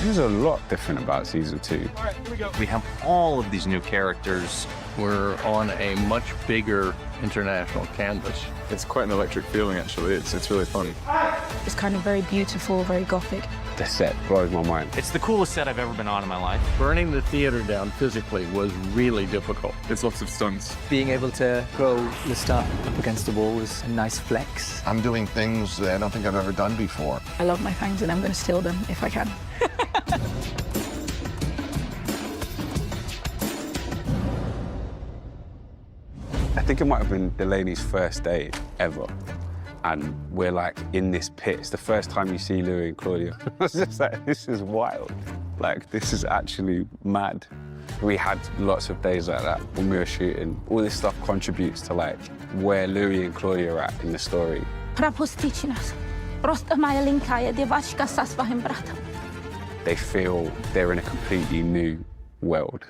There's a lot different about season 2. All right, here we go. We have all of these new characters. We're on a much bigger international canvas. It's quite an electric feeling, actually. It's really fun. It's kind of very beautiful, very gothic. The set blows my mind. It's the coolest set I've ever been on in my life. Burning the theater down physically was really difficult. There's lots of stunts. Being able to throw Lestat up against the wall was a nice flex. I'm doing things that I don't think I've ever done before. I love my fangs and I'm going to steal them if I can. I think it might have been Delaney's first day ever. And we're like in this pit. It's the first time you see Louis and Claudia. I was just like, this is wild. Like, this is actually mad. We had lots of days like that when we were shooting. All this stuff contributes to like where Louis and Claudia are at in the story. They feel they're in a completely new world.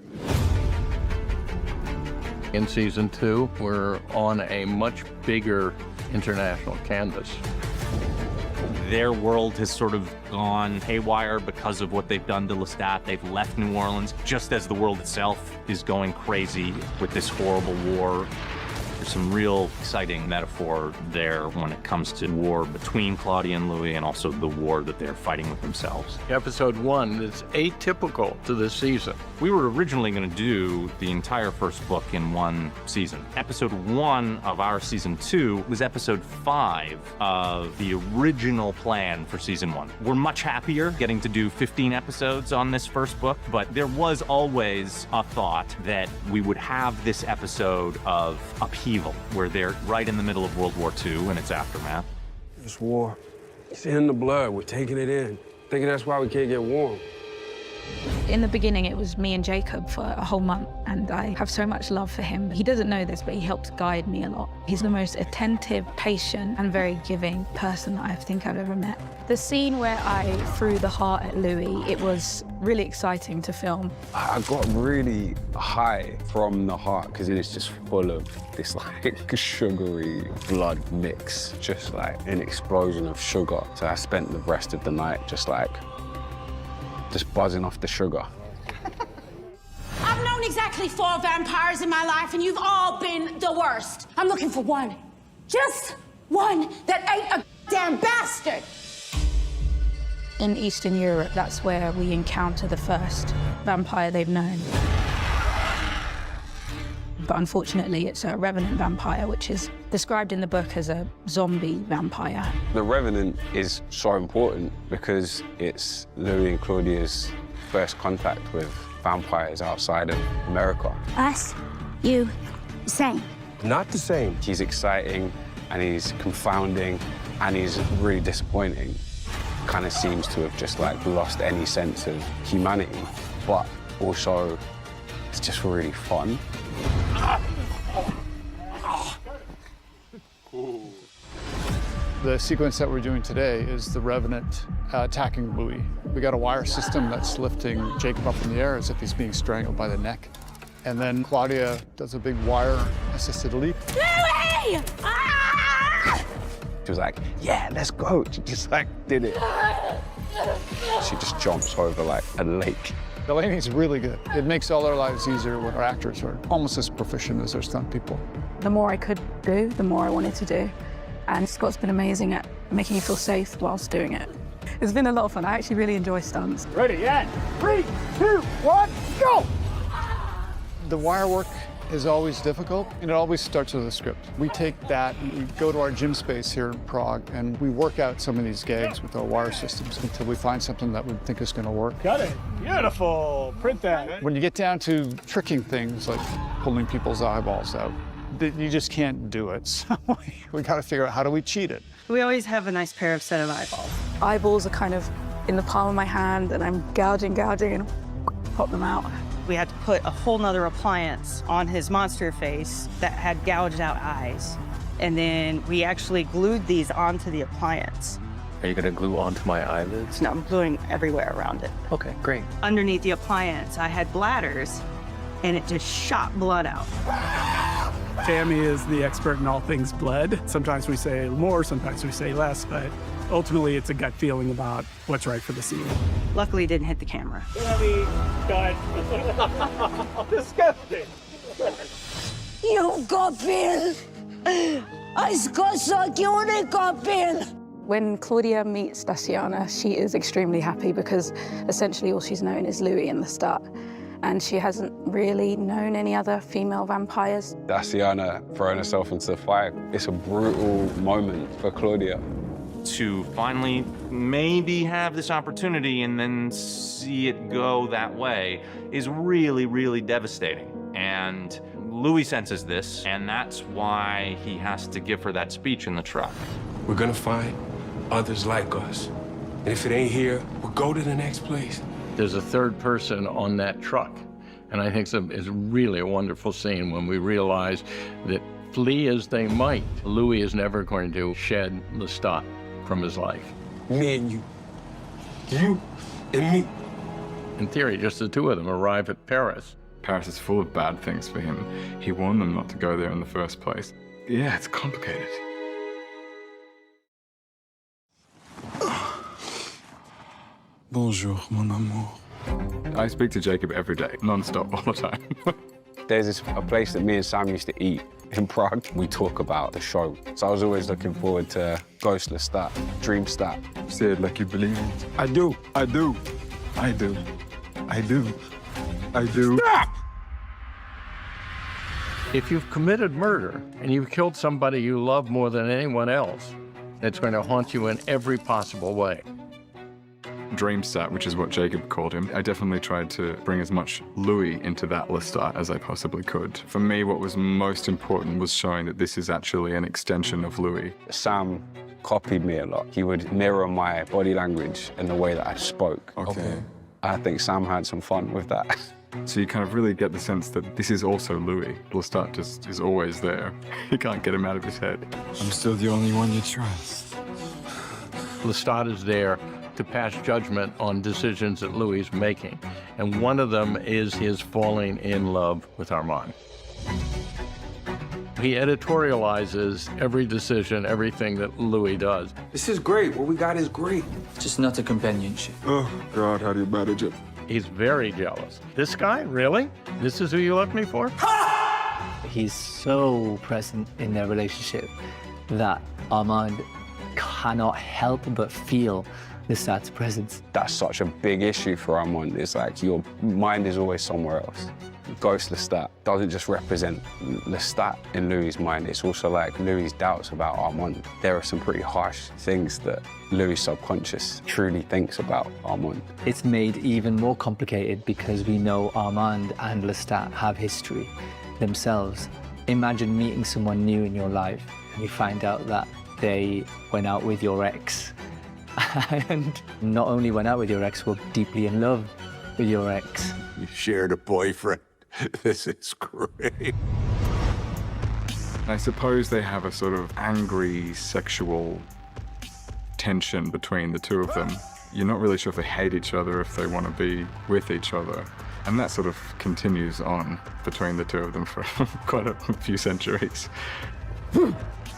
In season 2, we're on a much bigger international canvas. Their world has sort of gone haywire because of what they've done to Lestat. They've left New Orleans, just as the world itself is going crazy with this horrible war. There's some real exciting metaphor there when it comes to war between Claudia and Louis and also the war that they're fighting with themselves. Episode 1 is atypical to this season. We were originally going to do the entire first book in one season. Episode 1 of our season 2 was episode 5 of the original plan for season 1. We're much happier getting to do 15 episodes on this first book, but there was always a thought that we would have this episode of upheaval, where they're right in the middle of World War II and its aftermath. This war, it's in the blood. We're taking it in. Thinking that's why we can't get warm. In the beginning, it was me and Jacob for a whole month, and I have so much love for him. He doesn't know this, but he helps guide me a lot. He's the most attentive, patient, and very giving person that I think I've ever met. The scene where I threw the heart at Louis, it was really exciting to film. I got really high from the heart because it is just full of this like sugary blood mix, just like an explosion of sugar. So I spent the rest of the night just buzzing off the sugar. I've known exactly 4 vampires in my life, and you've all been the worst. I'm looking for one. Just one that ain't a damn bastard. In Eastern Europe, that's where we encounter the first vampire they've known. But unfortunately, it's a revenant vampire, which is described in the book as a zombie vampire. The Revenant is so important because it's Louis and Claudia's first contact with vampires outside of America. Us, you, same. Not the same. He's exciting and he's confounding and he's really disappointing. Kind of seems to have just like lost any sense of humanity, but also it's just really fun. The sequence that we're doing today is the Revenant attacking Louis. We got a wire system that's lifting Jacob up in the air as if he's being strangled by the neck. And then Claudia does a big wire-assisted leap. Louis! Ah! She was like, yeah, let's go. She just like did it. She just jumps over like a lake. Delaney's really good. It makes all our lives easier when our actors are almost as proficient as our stunt people. The more I could do, the more I wanted to do. And Scott's been amazing at making you feel safe whilst doing it. It's been a lot of fun. I actually really enjoy stunts. Ready, and 3, 2, 1, go! The wire work is always difficult, and it always starts with a script. We take that and we go to our gym space here in Prague, and we work out some of these gags with our wire systems until we find something that we think is going to work. Got it. Beautiful. Print that. When you get down to tricking things like pulling people's eyeballs out, you just can't do it. So we got to figure out how do we cheat it. We always have a nice pair of set of eyeballs. Eyeballs are kind of in the palm of my hand, and I'm gouging, and pop them out. We had to put a whole nother appliance on his monster face that had gouged out eyes. And then we actually glued these onto the appliance. Are you gonna glue onto my eyelids? No, I'm gluing everywhere around it. Okay, great. Underneath the appliance, I had bladders, and it just shot blood out. Tammy is the expert in all things blood. Sometimes we say more, sometimes we say less, but ultimately it's a gut feeling about what's right for the scene. Luckily, it didn't hit the camera. Disgusting. You've got Bill. I've got so cute, got Bill. When Claudia meets Daciana, she is extremely happy because essentially all she's known is Louis in the start. And she hasn't really known any other female vampires. Daciana throwing herself into the fire, it's a brutal moment for Claudia. To finally maybe have this opportunity and then see it go that way is really, really devastating. And Louis senses this, and that's why he has to give her that speech in the truck. We're gonna find others like us. And if it ain't here, we'll go to the next place. There's a third person on that truck. And I think it's really a wonderful scene when we realize that flee as they might, Louis is never going to shed Lestat from his life. Me and you. You and me. In theory, just the two of them arrive at Paris. Paris is full of bad things for him. He warned them not to go there in the first place. Yeah, it's complicated. Bonjour, mon amour. I speak to Jacob every day, non-stop, all the time. There's a place that me and Sam used to eat in Prague. We talk about the show. So I was always looking forward to Ghost Lestat, Dream Stat. Say it like you believe it. I do. I do. I do. I do. I do. Stop! If you've committed murder and you've killed somebody you love more than anyone else, it's going to haunt you in every possible way. Dreamstat, which is what Jacob called him. I definitely tried to bring as much Louis into that Lestat as I possibly could. For me, what was most important was showing that this is actually an extension of Louis. Sam copied me a lot. He would mirror my body language and the way that I spoke. Okay. I think Sam had some fun with that. So you kind of really get the sense that this is also Louis. Lestat just is always there. You can't get him out of his head. I'm still the only one you trust. Lestat is there to pass judgment on decisions that Louis is making. And one of them is his falling in love with Armand. He editorializes every decision, everything that Louis does. This is great. What we got is great. Just not a companionship. Oh, God, how do you manage it? He's very jealous. This guy, really? This is who you left me for? He's so present in their relationship that Armand cannot help but feel Lestat's presence. That's such a big issue for Armand. It's like your mind is always somewhere else. Ghost Lestat doesn't just represent Lestat in Louis' mind, it's also like Louis' doubts about Armand. There are some pretty harsh things that Louis' subconscious truly thinks about Armand. It's made even more complicated because we know Armand and Lestat have history themselves. Imagine meeting someone new in your life and you find out that they went out with your ex. And not only went out with your ex, were deeply in love with your ex. You shared a boyfriend. This is great. I suppose they have a sort of angry sexual tension between the two of them. You're not really sure if they hate each other, if they want to be with each other. And that sort of continues on between the two of them for quite a few centuries.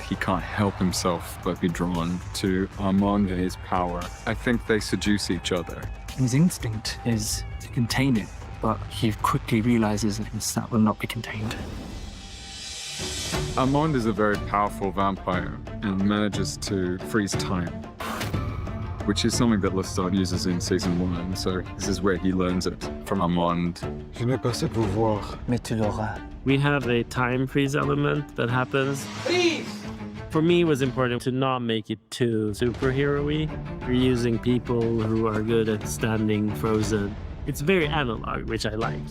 He can't help himself but be drawn to Armand and his power. I think they seduce each other. His instinct is to contain it, but he quickly realizes that Lestat will not be contained. Armand is a very powerful vampire and manages to freeze time, which is something that Lestat uses in season 1, so this is where he learns it from Armand. Je n'ai pas ce pouvoir. Mais tu l'auras. We have a time freeze element that happens. Freeze! For me, it was important to not make it too superhero-y. We're using people who are good at standing frozen. It's very analog, which I like.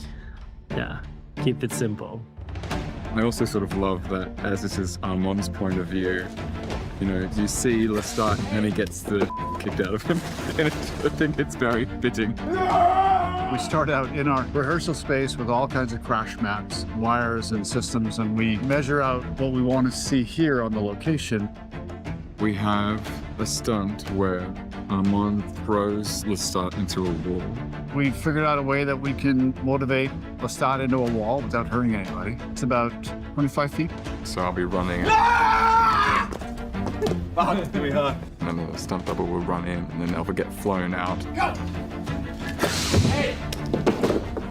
Yeah, keep it simple. I also sort of love that, as this is Armand's point of view, you know, you see Lestat and he gets the kicked out of him. And I think it's very fitting. We start out in our rehearsal space with all kinds of crash maps, wires and systems, and we measure out what we want to see here on the location. We have a stunt where Armand throws Lestat into a wall. We figured out a way that we can motivate Lestat into a wall without hurting anybody. It's about 25 feet. So I'll be running. And then the stunt double will run in, and then they'll get flown out.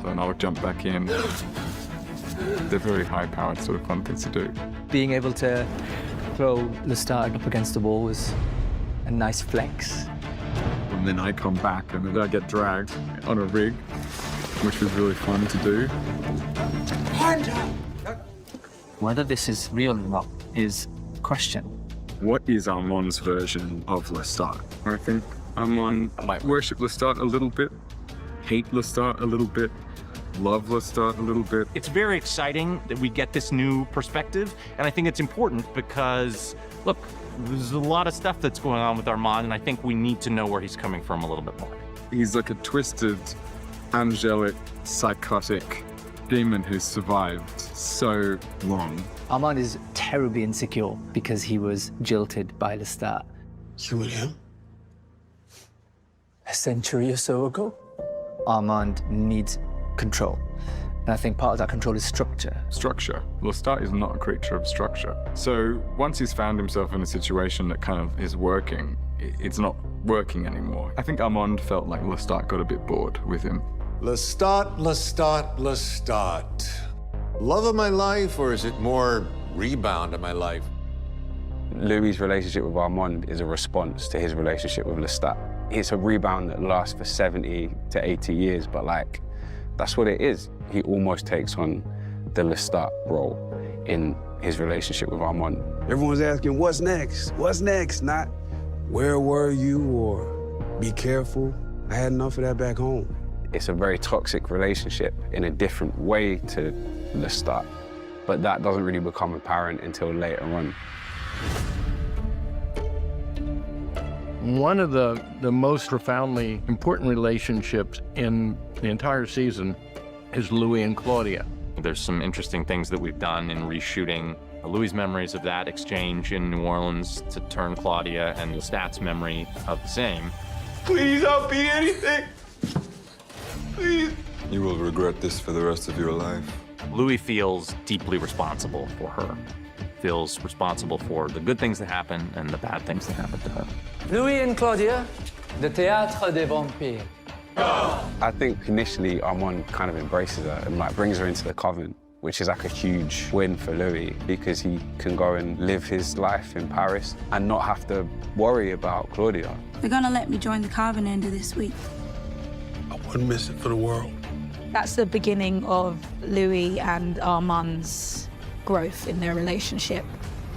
Then I'll jump back in. They're very high-powered, sort of fun things to do. Being able to throw Lestat up against the wall was a nice flex. And then I come back, and then I get dragged on a rig, which was really fun to do. Whether this is real or not is a question. What is Armand's version of Lestat? I think Armand might worship Lestat a little bit, hate Lestat a little bit, love Lestat a little bit. It's very exciting that we get this new perspective, and I think it's important because, look, there's a lot of stuff that's going on with Armand, and I think we need to know where he's coming from a little bit more. He's like a twisted, angelic, psychotic demon who's survived so long. Armand is terribly insecure because he was jilted by Lestat. You and him? A century or so ago. Armand needs control. And I think part of that control is structure. Structure. Lestat is not a creature of structure. So once he's found himself in a situation that kind of is working, it's not working anymore. I think Armand felt like Lestat got a bit bored with him. Lestat, Lestat, Lestat. Love of my life, or is it more rebound of my life? Louis' relationship with Armand is a response to his relationship with Lestat. It's a rebound that lasts for 70 to 80 years, but like, that's what it is. He almost takes on the Lestat role in his relationship with Armand. Everyone's asking, what's next? What's next? Not, where were you, or be careful. I had enough of that back home. It's a very toxic relationship in a different way to Lestat, but that doesn't really become apparent until later on. One of the most profoundly important relationships in the entire season is Louis and Claudia. There's some interesting things that we've done in reshooting Louis' memories of that exchange in New Orleans to turn Claudia and Lestat's memory of the same. Please, I'll be anything. Please. You will regret this for the rest of your life. Louis feels deeply responsible for her. Feels responsible for the good things that happen and the bad things that happen to her. Louis and Claudia, the Théâtre des Vampires. I think initially Armand kind of embraces her and like brings her into the coven, which is like a huge win for Louis because he can go and live his life in Paris and not have to worry about Claudia. They're gonna let me join the coven end of this week. I wouldn't miss it for the world. That's the beginning of Louis and Armand's growth in their relationship.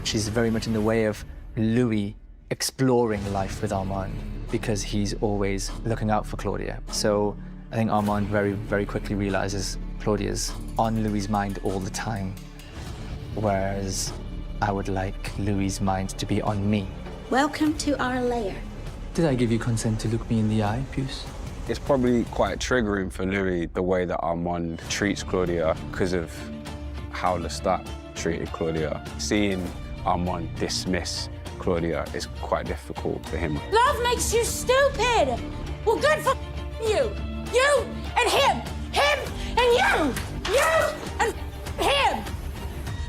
She's very much in the way of Louis exploring life with Armand because he's always looking out for Claudia. So I think Armand very, very quickly realizes Claudia's on Louis' mind all the time, whereas I would like Louis' mind to be on me. Welcome to our lair. Did I give you consent to look me in the eye, Puce? It's probably quite triggering for Louis the way that Armand treats Claudia because of how Lestat treated Claudia. Seeing Armand dismiss Claudia is quite difficult for him. Love makes you stupid. Well, good for you. You and him. Him and you. You and him.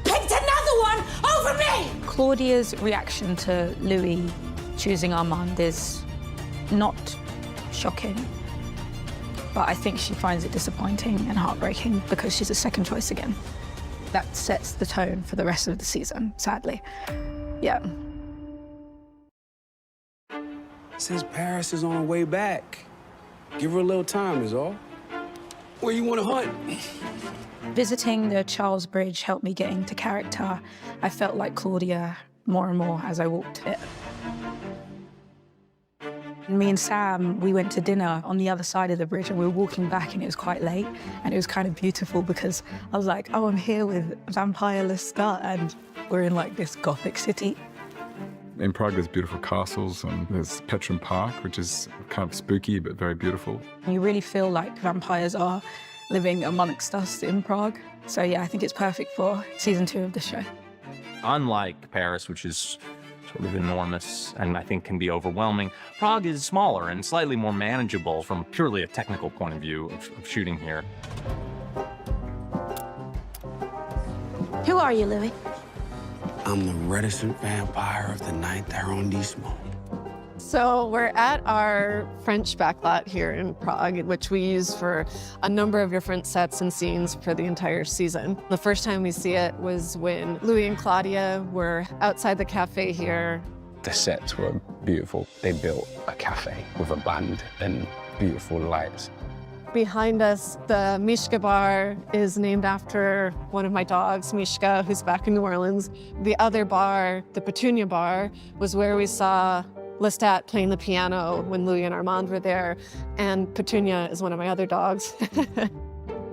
Picked another one over me. Claudia's reaction to Louis choosing Armand is not shocking, but I think she finds it disappointing and heartbreaking because she's a second choice again. That sets the tone for the rest of the season, sadly. Yeah. Says Paris is on her way back. Give her a little time is all. Where you want to hunt? Visiting the Charles Bridge helped me get into character. I felt like Claudia more and more as I walked it. Me and Sam, we went to dinner on the other side of the bridge and we were walking back and it was quite late and it was kind of beautiful because I was like, oh, I'm here with Vampire Lestat and we're in like this Gothic city. In Prague, there's beautiful castles and there's Petrum Park, which is kind of spooky but very beautiful. You really feel like vampires are living amongst us in Prague. So yeah, I think it's perfect for season 2 of the show. Unlike Paris, which is sort of enormous and I think can be overwhelming. Prague is smaller and slightly more manageable from purely a technical point of view of shooting here. Who are you, Louis? I'm the reticent vampire of the 9th arrondissement. So we're at our French backlot here in Prague, which we use for a number of different sets and scenes for the entire season. The first time we see it was when Louis and Claudia were outside the cafe here. The sets were beautiful. They built a cafe with a band and beautiful lights. Behind us, the Mishka bar is named after one of my dogs, Mishka, who's back in New Orleans. The other bar, the Petunia bar, was where we saw Lestat playing the piano when Louis and Armand were there, and Petunia is one of my other dogs.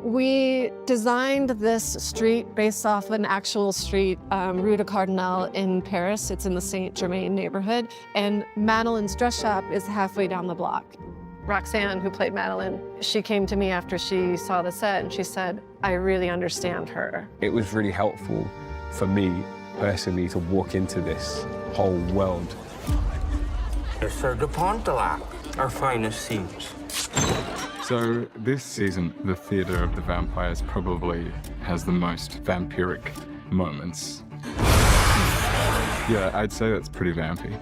We designed this street based off an actual street, Rue de Cardinal in Paris. It's in the Saint-Germain neighborhood, and Madeline's dress shop is halfway down the block. Roxanne, who played Madeline, she came to me after she saw the set and she said, I really understand her. It was really helpful for me personally to walk into this whole world. Sir de Pontelac, our finest scenes. So this season, the Theatre of the Vampires probably has the most vampiric moments. Yeah, I'd say that's pretty vampy.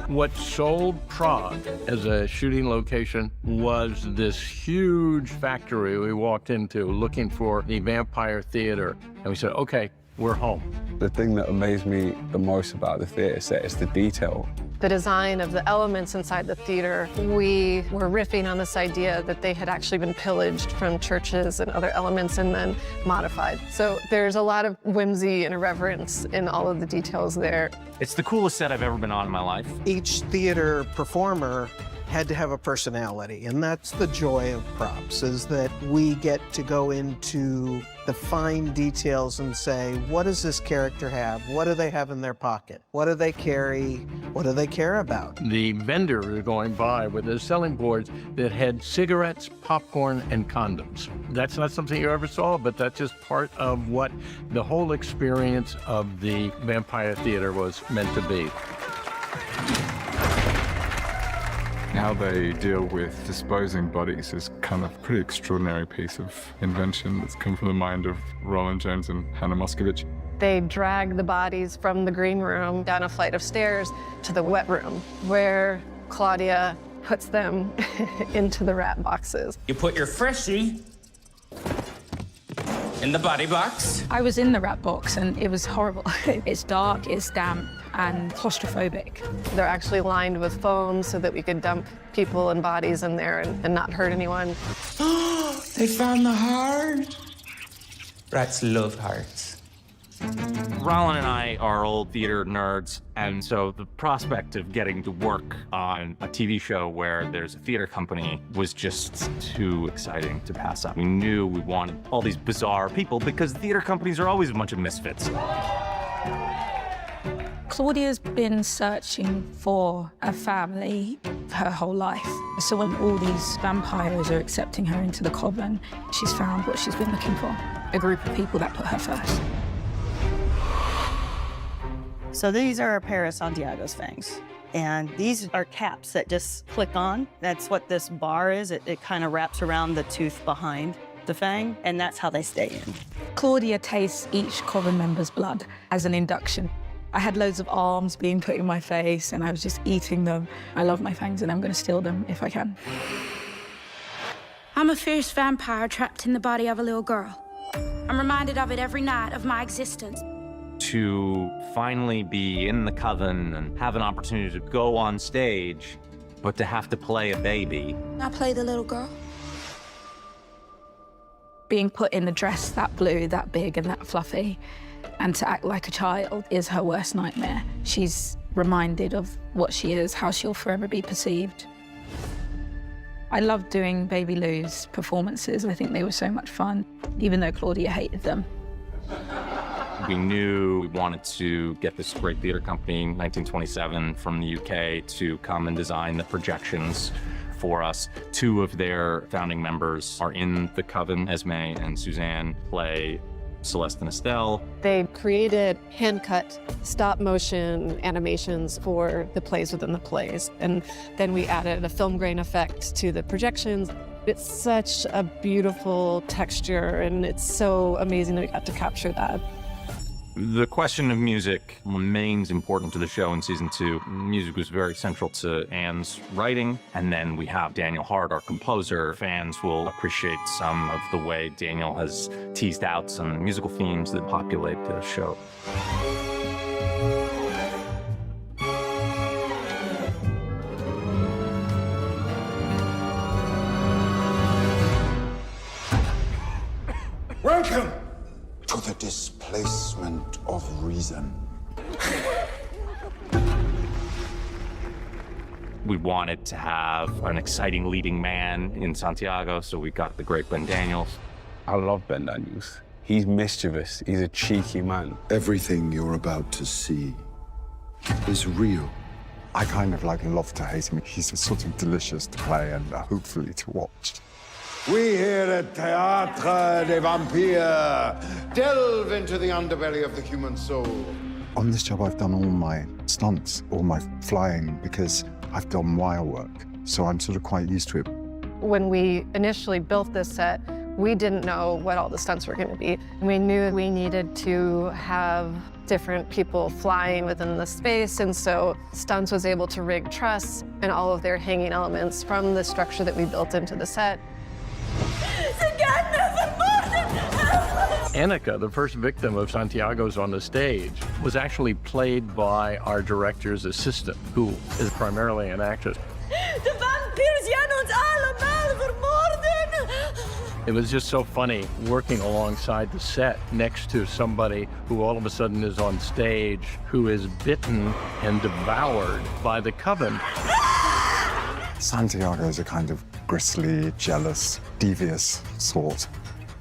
What sold Prague as a shooting location was this huge factory we walked into looking for the vampire theater. And we said, okay, we're home. The thing that amazed me the most about the theatre set is the detail. The design of the elements inside the theater, we were riffing on this idea that they had actually been pillaged from churches and other elements and then modified. So there's a lot of whimsy and irreverence in all of the details there. It's the coolest set I've ever been on in my life. Each theater performer had to have a personality, and that's the joy of props, is that we get to go into the fine details and say, what does this character have? What do they have in their pocket? What do they carry? What do they care about? The vendor was going by with his selling boards that had cigarettes, popcorn, and condoms. That's not something you ever saw, but that's just part of what the whole experience of the Vampire Theater was meant to be. How they deal with disposing bodies is kind of a pretty extraordinary piece of invention that's come from the mind of Roland Jones and Hannah Moscovich. They drag the bodies from the green room down a flight of stairs to the wet room, where Claudia puts them into the rat boxes. You put your freshie in the body box. I was in the rat box and it was horrible. It's dark, it's damp, and claustrophobic. They're actually lined with foam so that we could dump people and bodies in there and not hurt anyone. They found the heart. Rats love hearts. Roland and I are old theater nerds, and so the prospect of getting to work on a TV show where there's a theater company was just too exciting to pass up. We knew we wanted all these bizarre people because theater companies are always a bunch of misfits. Claudia's been searching for a family her whole life. So when all these vampires are accepting her into the coven, she's found what she's been looking for, a group of people that put her first. So these are Paris Santiago's fangs. And these are caps that just click on. That's what this bar is. It kind of wraps around the tooth behind the fang, and that's how they stay in. Claudia tastes each coven member's blood as an induction. I had loads of arms being put in my face and I was just eating them. I love my fangs and I'm going to steal them if I can. I'm a fierce vampire trapped in the body of a little girl. I'm reminded of it every night of my existence. To finally be in the coven and have an opportunity to go on stage, but to have to play a baby. I play the little girl. Being put in a dress that blue, that big and that fluffy, and to act like a child is her worst nightmare. She's reminded of what she is, how she'll forever be perceived. I loved doing Baby Lou's performances. I think they were so much fun, even though Claudia hated them. We knew we wanted to get this great theater company in 1927 from the UK to come and design the projections for us. Two of their founding members are in the coven. Esme and Suzanne play Celeste and Estelle. They created hand-cut stop motion animations for the plays within the plays. And then we added a film grain effect to the projections. It's such a beautiful texture, and it's so amazing that we got to capture that. The question of music remains important to the show in season 2. Music was very central to Anne's writing. And then we have Daniel Hart, our composer. Fans will appreciate some of the way Daniel has teased out some musical themes that populate the show. Welcome to the displacement of reason. We wanted to have an exciting leading man in Santiago, so we got the great Ben Daniels. I love Ben Daniels. He's mischievous. He's a cheeky man. Everything you're about to see is real. I kind of love to hate him. He's sort of delicious to play and hopefully to watch. We here at Théâtre des Vampires delve into the underbelly of the human soul. On this job, I've done all my stunts, all my flying, because I've done wire work. So I'm sort of quite used to it. When we initially built this set, we didn't know what all the stunts were going to be. We knew we needed to have different people flying within the space, and so Stunts was able to rig truss and all of their hanging elements from the structure that we built into the set. Annika, the first victim of Santiago's on the stage, was actually played by our director's assistant, who is primarily an actress. De vampiers gaan ons allemaal vermoorden! It was just so funny working alongside the set next to somebody who all of a sudden is on stage, who is bitten and devoured by the coven. Santiago is a kind of gristly, jealous, devious sort.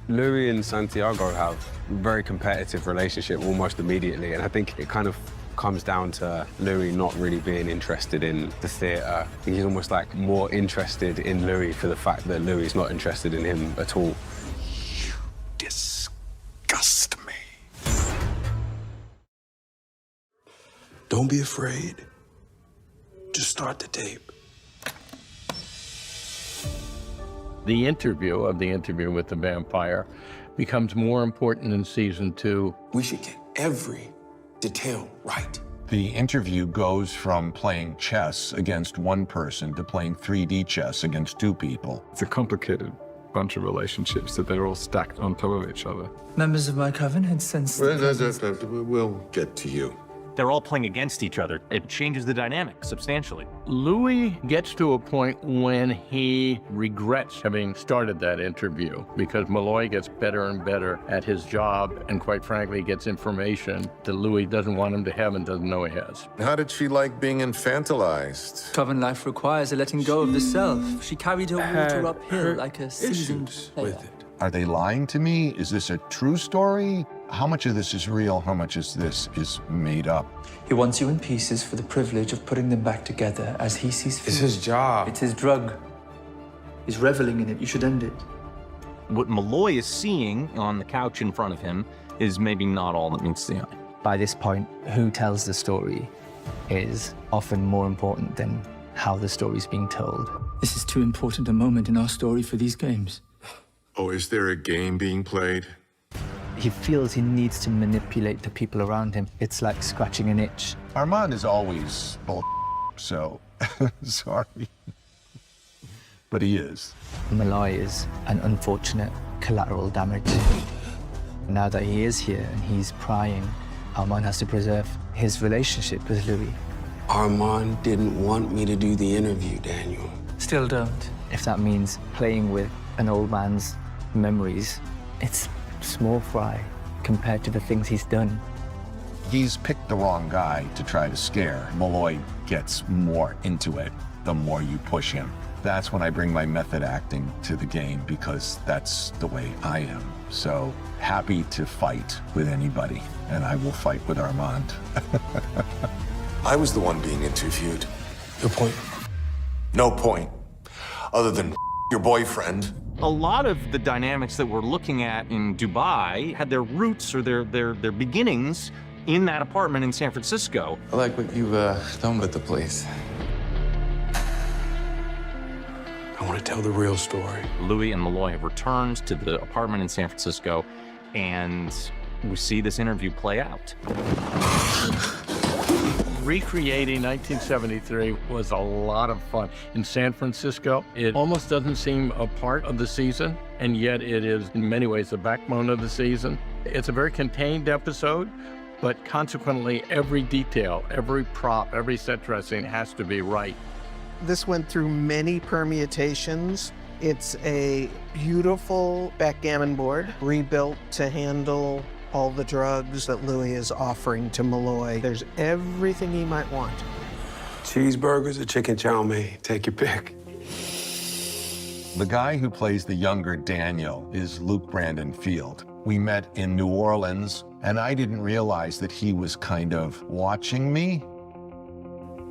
Louis and Santiago have a very competitive relationship almost immediately, and I think it kind of comes down to Louis not really being interested in the theatre. He's almost like more interested in Louis for the fact that Louis is not interested in him at all. You disgust me. Don't be afraid. Just start the tape. The interview with the vampire becomes more important in season 2. We should get every detail right. The interview goes from playing chess against one person to playing 3D chess against 2 people. It's a complicated bunch of relationships that they're all stacked on top of each other. Members of my coven had sensed We'll get to you. They're all playing against each other. It changes the dynamic substantially. Louis gets to a point when he regrets having started that interview because Malloy gets better and better at his job and quite frankly gets information that Louis doesn't want him to have and doesn't know he has. How did she like being infantilized? Coven life requires a letting go of the self. She carried her water uphill like a seasoned player. With it. Are they lying to me? Is this a true story? How much of this is real? How much of this is made up? He wants you in pieces for the privilege of putting them back together as he sees fit. It's his job. It's his drug. He's reveling in it. You should end it. What Malloy is seeing on the couch in front of him is maybe not all that meets the eye. By this point, who tells the story is often more important than how the story's being told. This is too important a moment in our story for these games. Oh, is there a game being played? He feels he needs to manipulate the people around him. It's like scratching an itch. Armand is always bull, so sorry. But he is. Malloy is an unfortunate collateral damage. Now that he is here and he's prying, Armand has to preserve his relationship with Louis. Armand didn't want me to do the interview, Daniel. Still don't. If that means playing with an old man's memories, it's small fry compared to the things he's done. He's picked the wrong guy to try to scare. Malloy gets more into it the more you push him. That's when I bring my method acting to the game because that's the way I am. So happy to fight with anybody, and I will fight with Armand. I was the one being interviewed. Your point? No point. Other than your boyfriend. A lot of the dynamics that we're looking at in Dubai had their roots or their beginnings in that apartment in San Francisco. I like what you've done with the place. I want to tell the real story. Louis and Malloy have returned to the apartment in San Francisco, and we see this interview play out. Recreating 1973 was a lot of fun. In San Francisco, it almost doesn't seem a part of the season, and yet it is in many ways the backbone of the season. It's a very contained episode, but consequently every detail, every prop, every set dressing has to be right. This went through many permutations. It's a beautiful backgammon board, rebuilt to handle all the drugs that Louis is offering to Malloy. There's everything he might want. Cheeseburgers or chicken chow mein, take your pick. The guy who plays the younger Daniel is Luke Brandon Field. We met in New Orleans, and I didn't realize that he was kind of watching me.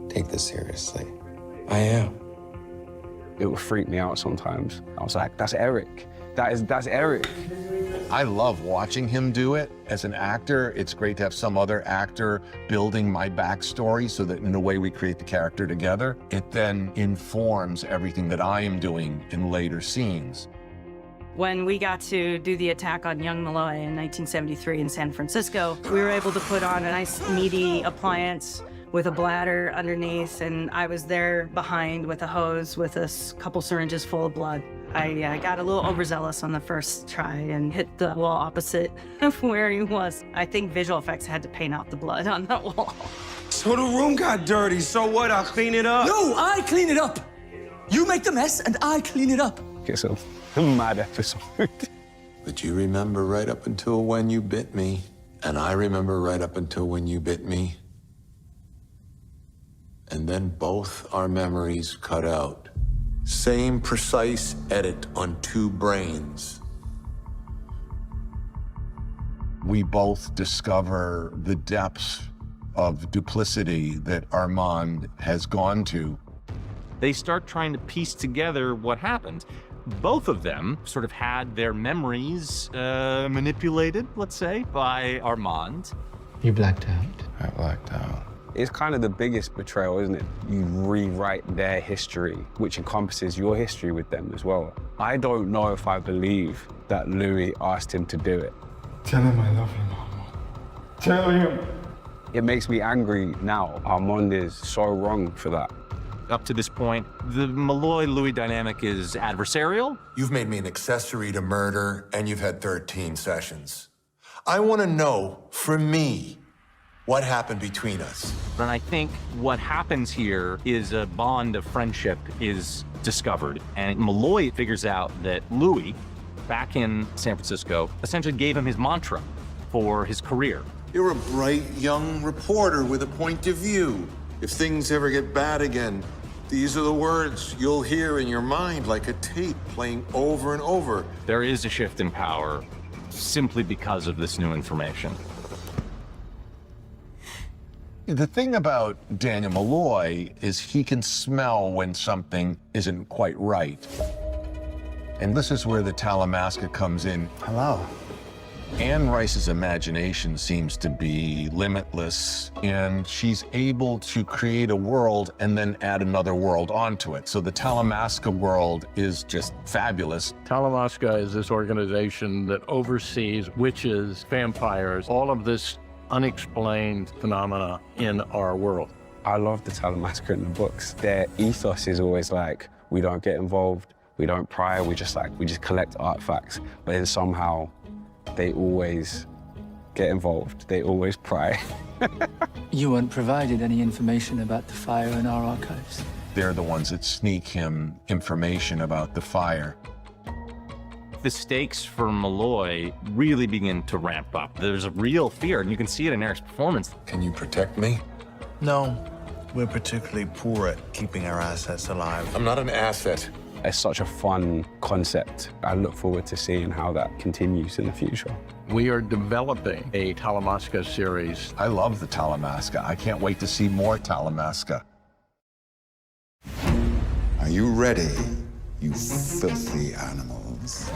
Take this seriously. I am. It would freak me out sometimes. I was like, that's Eric. That's Eric. I love watching him do it. As an actor, it's great to have some other actor building my backstory so that in a way we create the character together. It then informs everything that I am doing in later scenes. When we got to do the attack on young Malloy in 1973 in San Francisco, we were able to put on a nice meaty appliance with a bladder underneath, and I was there behind with a hose with a couple syringes full of blood. I got a little overzealous on the first try and hit the wall opposite of where he was. I think visual effects had to paint out the blood on that wall. So the room got dirty, so what? I'll clean it up. No, I clean it up. You make the mess and I clean it up. It's a mad episode. But you remember right up until when you bit me, and I remember right up until when you bit me. And then both our memories cut out. Same precise edit on two brains. We both discover the depths of duplicity that Armand has gone to. They start trying to piece together what happened. Both of them sort of had their memories manipulated, let's say, by Armand. You blacked out. I blacked out. It's kind of the biggest betrayal, isn't it? You rewrite their history, which encompasses your history with them as well. I don't know if I believe that Louis asked him to do it. Tell him I love him, Armand. Tell him. It makes me angry now. Armand is so wrong for that. Up to this point, the Malloy-Louis dynamic is adversarial. You've made me an accessory to murder, and you've had 13 sessions. I want to know, for me, what happened between us. And I think what happens here is a bond of friendship is discovered. And Malloy figures out that Louis, back in San Francisco, essentially gave him his mantra for his career. You're a bright young reporter with a point of view. If things ever get bad again, these are the words you'll hear in your mind like a tape playing over and over. There is a shift in power simply because of this new information. The thing about Daniel Malloy is he can smell when something isn't quite right. And this is where the Talamasca comes in. Hello. Anne Rice's imagination seems to be limitless, and she's able to create a world and then add another world onto it. So the Talamasca world is just fabulous. Talamasca is this organization that oversees witches, vampires, all of this unexplained phenomena in our world. I love the Talamasca in the books. Their ethos is always like, we don't get involved, we don't pry, we just collect artifacts. But then somehow they always get involved, they always pry. You weren't provided any information about the fire in our archives. They're the ones that sneak him information about the fire. The stakes for Malloy really begin to ramp up. There's a real fear, and you can see it in Eric's performance. Can you protect me? No, we're particularly poor at keeping our assets alive. I'm not an asset. It's such a fun concept. I look forward to seeing how that continues in the future. We are developing a Talamasca series. I love the Talamasca. I can't wait to see more Talamasca. Are you ready, you filthy animals? friends.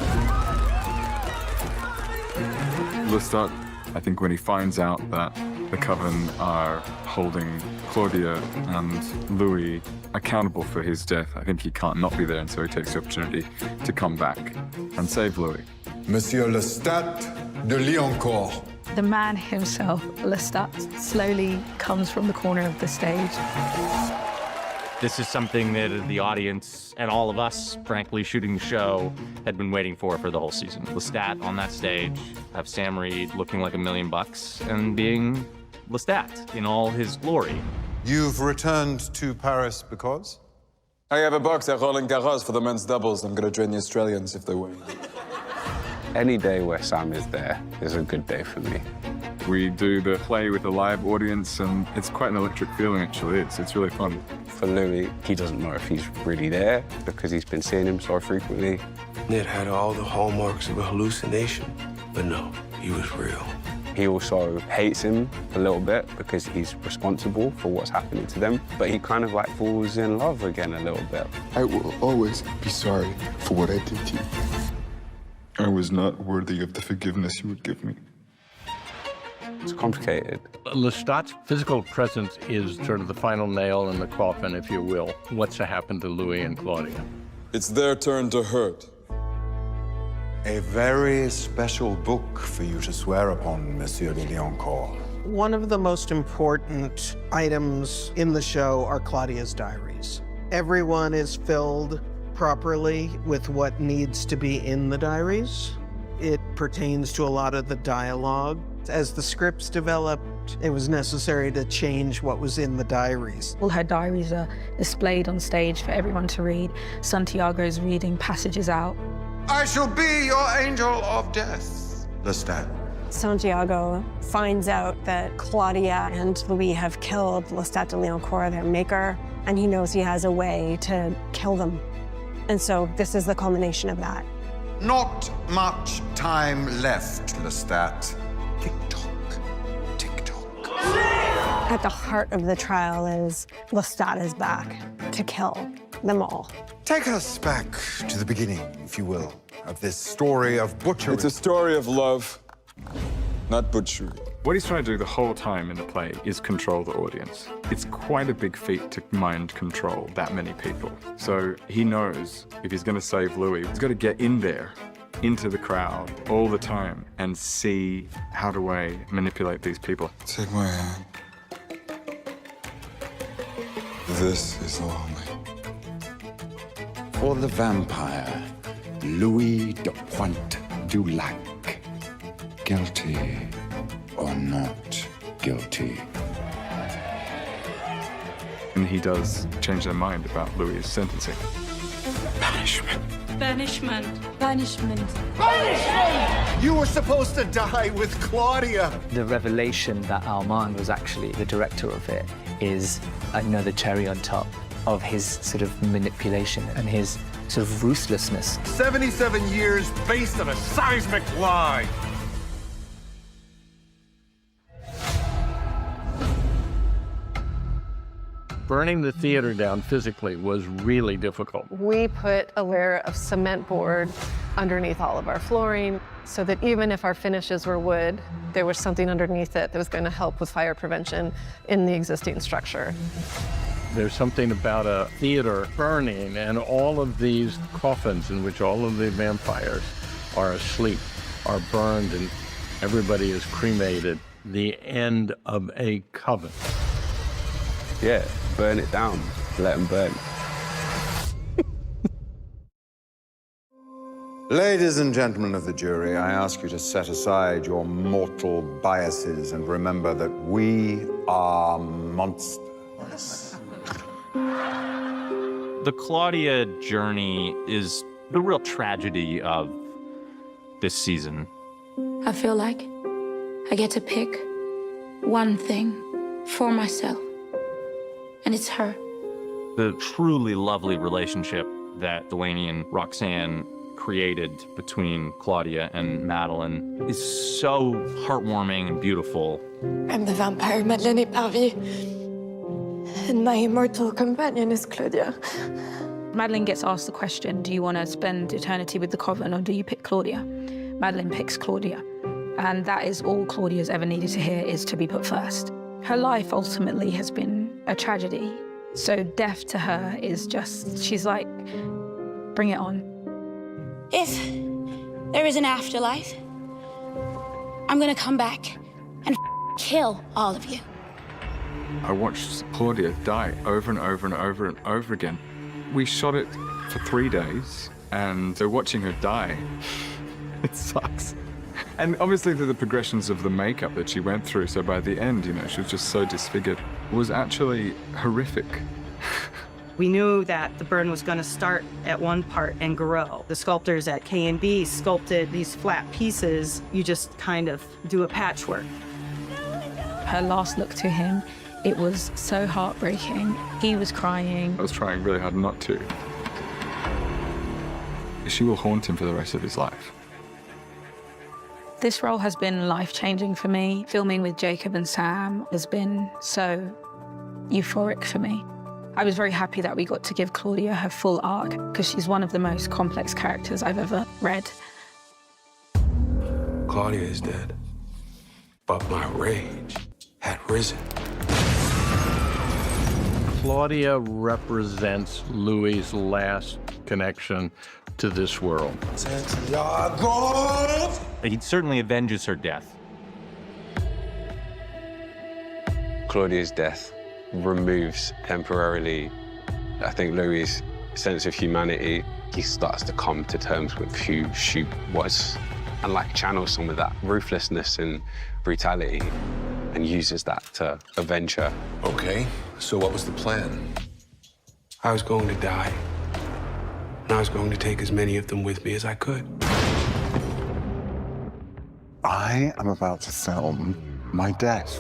Lestat, I think when he finds out that the Coven are holding Claudia and Louis accountable for his death, I think he can't not be there, and so he takes the opportunity to come back and save Louis. Monsieur Lestat de Lioncourt. The man himself, Lestat, slowly comes from the corner of the stage. This is something that the audience and all of us, frankly, shooting the show, had been waiting for the whole season. Lestat on that stage, have Sam Reed looking like $1,000,000 and being Lestat in all his glory. You've returned to Paris because? I have a box at Roland Garros for the men's doubles. I'm going to train the Australians if they win. Any day where Sam is there is a good day for me. We do the play with a live audience, and it's quite an electric feeling, actually. It's really fun. For Louis, he doesn't know if he's really there because he's been seeing him so frequently. It had all the hallmarks of a hallucination, but no, he was real. He also hates him a little bit because he's responsible for what's happening to them, but he kind of like falls in love again a little bit. I will always be sorry for what I did to you. I was not worthy of the forgiveness you would give me. It's complicated. Lestat's physical presence is sort of the final nail in the coffin, if you will. What's to happen to Louis and Claudia? It's their turn to hurt. A very special book for you to swear upon, Monsieur de Lioncourt. One of the most important items in the show are Claudia's diaries. Everyone is filled properly with what needs to be in the diaries. It pertains to a lot of the dialogue. As the scripts developed, it was necessary to change what was in the diaries. All her diaries are displayed on stage for everyone to read. Santiago's reading passages out. I shall be your angel of death. Lestat. Santiago finds out that Claudia and Louis have killed Lestat de Lioncourt, their maker, and he knows he has a way to kill them. And so this is the culmination of that. Not much time left, Lestat. At the heart of the trial is Lestat is back to kill them all. Take us back to the beginning, if you will, of this story of butchery. It's a story of love, not butchery. What he's trying to do the whole time in the play is control the audience. It's quite a big feat to mind control that many people. So he knows if he's going to save Louis, he's got to get in there, into the crowd all the time and see how do I manipulate these people. Take my hand. This is the long way. For the vampire, Louis de Pointe-du-Lac. Guilty or not guilty? And he does change their mind about Louis' sentencing. Banishment. Banishment. Banishment. Banishment! You were supposed to die with Claudia. The revelation that Armand was actually the director of it is another cherry on top of his sort of manipulation and his sort of ruthlessness. 77 years based on a seismic lie. Burning the theater down physically was really difficult. We put a layer of cement board underneath all of our flooring so that even if our finishes were wood, there was something underneath it that was going to help with fire prevention in the existing structure. There's something about a theater burning and all of these coffins in which all of the vampires are asleep, are burned, and everybody is cremated. The end of a coven. Yeah, burn it down, let them burn. Ladies and gentlemen of the jury, I ask you to set aside your mortal biases and remember that we are monsters. The Claudia journey is the real tragedy of this season. I feel like I get to pick one thing for myself, and it's her. The truly lovely relationship that Delaney and Roxanne created between Claudia and Madeline is so heartwarming and beautiful. I'm the vampire Madeleine Eparvier, and my immortal companion is Claudia. Madeline gets asked the question, do you want to spend eternity with the Coven or do you pick Claudia? Madeline picks Claudia. And that is all Claudia's ever needed to hear, is to be put first. Her life ultimately has been a tragedy. So death to her is just, she's like, bring it on. If there is an afterlife, I'm gonna come back and kill all of you. I watched Claudia die over and over and over and over again. We shot it for 3 days, and so watching her die, it sucks. And obviously the progressions of the makeup that she went through, so by the end, you know, she was just so disfigured, was actually horrific. We knew that the burn was going to start at one part and grow. The sculptors at K&B sculpted these flat pieces. You just kind of do a patchwork. Her last look to him, it was so heartbreaking. He was crying. I was trying really hard not to. She will haunt him for the rest of his life. This role has been life-changing for me. Filming with Jacob and Sam has been so euphoric for me. I was very happy that we got to give Claudia her full arc, because she's one of the most complex characters I've ever read. Claudia is dead, but my rage had risen. Claudia represents Louis's last connection to this world. He certainly avenges her death. Claudia's death removes temporarily, I think, Louis' sense of humanity. He starts to come to terms with who she was and like channels some of that ruthlessness and brutality and uses that to avenge her. Okay, so what was the plan? I was going to die, and I was going to take as many of them with me as I could. I am about to film my death.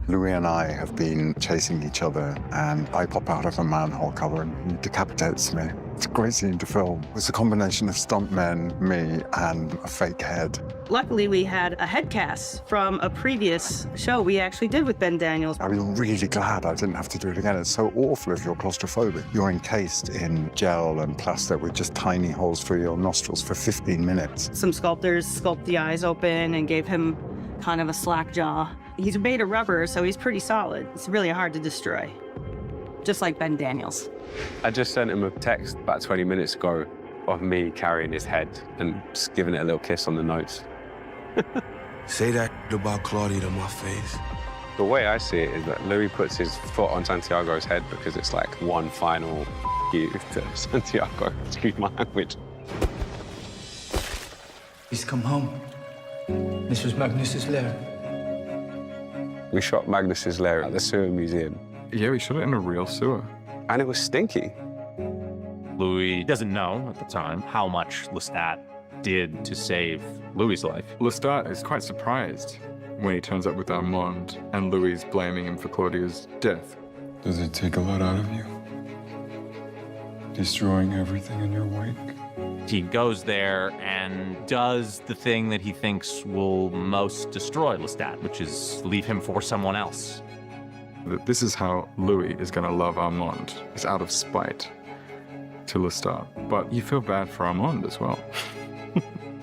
Louis and I have been chasing each other, and I pop out of a manhole cover and he decapitates me. It's a great scene to film. It's a combination of stuntmen, me, and a fake head. Luckily, we had a head cast from a previous show we actually did with Ben Daniels. I was really glad I didn't have to do it again. It's so awful if you're claustrophobic. You're encased in gel and plaster with just tiny holes through your nostrils for 15 minutes. Some sculptors sculpted the eyes open and gave him kind of a slack jaw. He's made of rubber, so he's pretty solid. It's really hard to destroy, just like Ben Daniels. I just sent him a text about 20 minutes ago of me carrying his head and just giving it a little kiss on the nose. Say that about Claudia to my face. The way I see it is that Louis puts his foot on Santiago's head because it's like one final you to Santiago, excuse my language. He's come home. This was Magnus's lair. We shot Magnus's lair at the sewer museum. Yeah, we shot it in a real sewer. And it was stinky. Louis doesn't know at the time how much Lestat did to save Louis's life. Lestat is quite surprised when he turns up with Armand and Louis is blaming him for Claudia's death. Does it take a lot out of you? Destroying everything in your wake? He goes there and does the thing that he thinks will most destroy Lestat, which is leave him for someone else. This is how Louis is going to love Armand. It's out of spite to Lestat. But you feel bad for Armand as well.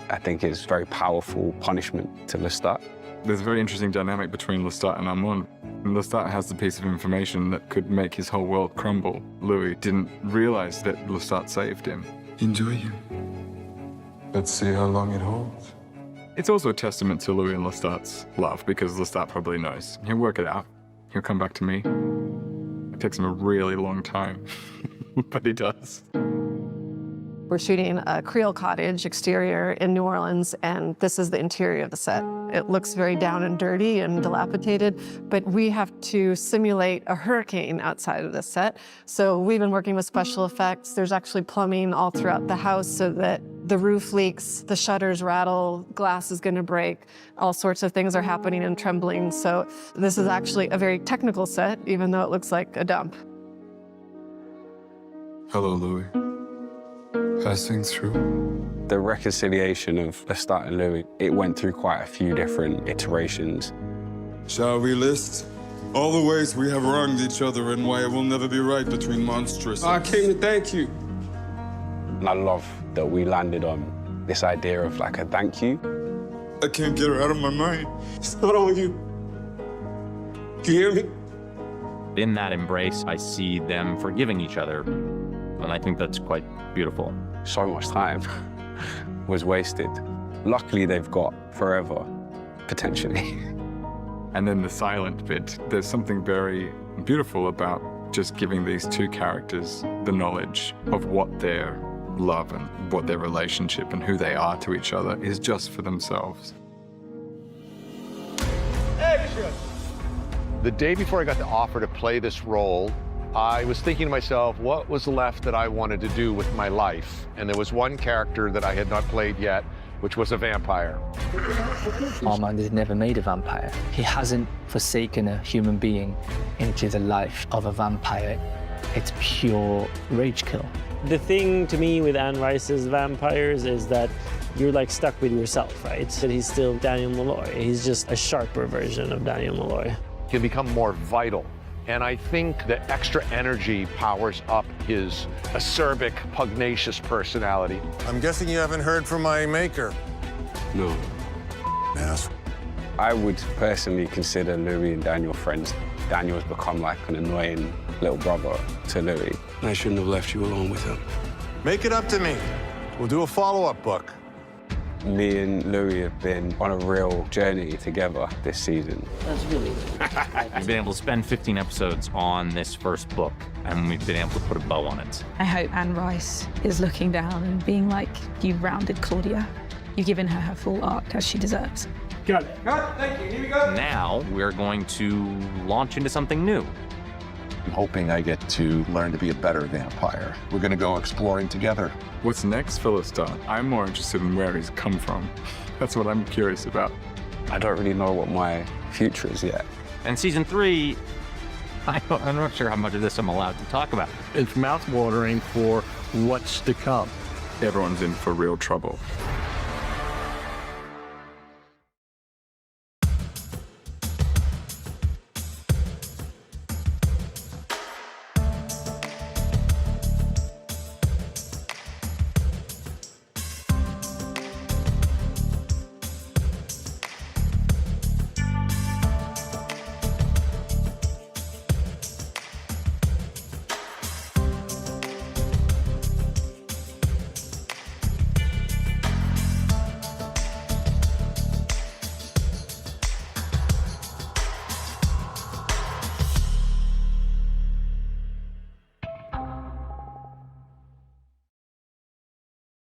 I think it's very powerful punishment to Lestat. There's a very interesting dynamic between Lestat and Armand. Lestat has the piece of information that could make his whole world crumble. Louis didn't realize that Lestat saved him. Enjoy him. Let's see how long it holds. It's also a testament to Louis and Lestat's love, because Lestat probably knows. He'll work it out. He'll come back to me. It takes him a really long time, but he does. We're shooting a Creole cottage exterior in New Orleans, and this is the interior of the set. It looks very down and dirty and dilapidated, but we have to simulate a hurricane outside of the set. So we've been working with special effects. There's actually plumbing all throughout the house so that the roof leaks, the shutters rattle, glass is gonna break, all sorts of things are happening and trembling. So this is actually a very technical set, even though it looks like a dump. Hello, Louis. Passing through. The reconciliation of Lestat and Louis, it went through quite a few different iterations. Shall we list all the ways we have wronged each other and why it will never be right between monstrous? I came to thank you. And I love that we landed on this idea of like a thank you. I can't get her out of my mind. It's not all you. Do you hear me? In that embrace, I see them forgiving each other, and I think that's quite beautiful. So much time was wasted. Luckily, they've got forever, potentially. And then the silent bit, there's something very beautiful about just giving these two characters the knowledge of what their love and what their relationship and who they are to each other is just for themselves. Action! The day before I got the offer to play this role, I was thinking to myself, what was left that I wanted to do with my life? And there was one character that I had not played yet, which was a vampire. Armand has never made a vampire. He hasn't forsaken a human being into the life of a vampire. It's pure rage kill. The thing to me with Anne Rice's vampires is that you're like stuck with yourself, right? That he's still Daniel Malloy. He's just a sharper version of Daniel Malloy. He can become more vital. And I think the extra energy powers up his acerbic, pugnacious personality. I'm guessing you haven't heard from my maker. No. Ass. I would personally consider Louis and Daniel friends. Daniel's become like an annoying little brother to Louis. I shouldn't have left you alone with him. Make it up to me. We'll do a follow-up book. Me and Louis have been on a real journey together this season. That's really We've been able to spend 15 episodes on this first book, and we've been able to put a bow on it. I hope Anne Rice is looking down and being like, you've rounded Claudia. You've given her full arc as she deserves. Got it. Cut. Thank you. Here we go. Now we're going to launch into something new. I'm hoping I get to learn to be a better vampire. We're gonna go exploring together. What's next for Lestat? I'm more interested in where he's come from. That's what I'm curious about. I don't really know what my future is yet. And season 3, I'm not sure how much of this I'm allowed to talk about. It's mouth-watering for what's to come. Everyone's in for real trouble.